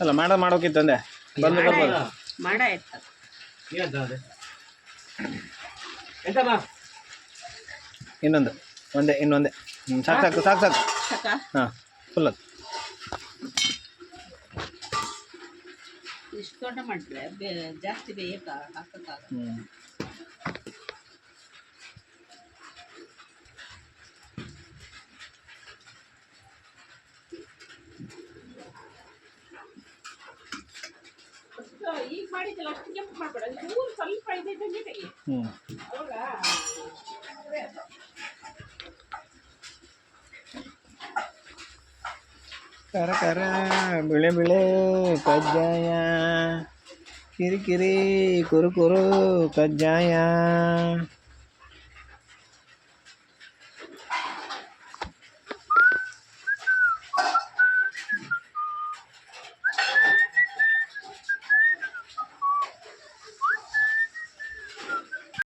ಅಲ್ಲ ಮಾಡೋಕ್ಕಿತ್ತು ಅಂದೆ ಬಂದು ಬರ್ಬೋದು ಇನ್ನೊಂದು ಇನ್ನೊಂದೇ ಸಾಕು ಹಾಂ ಫುಲ್ ಅದು ಇಷ್ಟು ದೊಡ್ಡ ಮಾಡಿದ್ರೆ ಜಾಸ್ತಿ ಹಾಕೋಕ್ಕಾಗಲ್ಲ. ಈಗ ಮಾಡಿದ್ದಲ್ಲ ಅಷ್ಟು ಕೆಂಪು ಮಾಡಬೇಡ, ಸ್ವಲ್ಪ ಇದೈತೆ ತೆಗಿ. ಅವಾಗ ಕರ ಕರ ಬಿಳೆ ಬಿಳೆ ಕಜ್ಜಾಯ ಕಿರಿಕಿರಿ ಕುರು ಕುರು ಕಜ್ಜಾಯ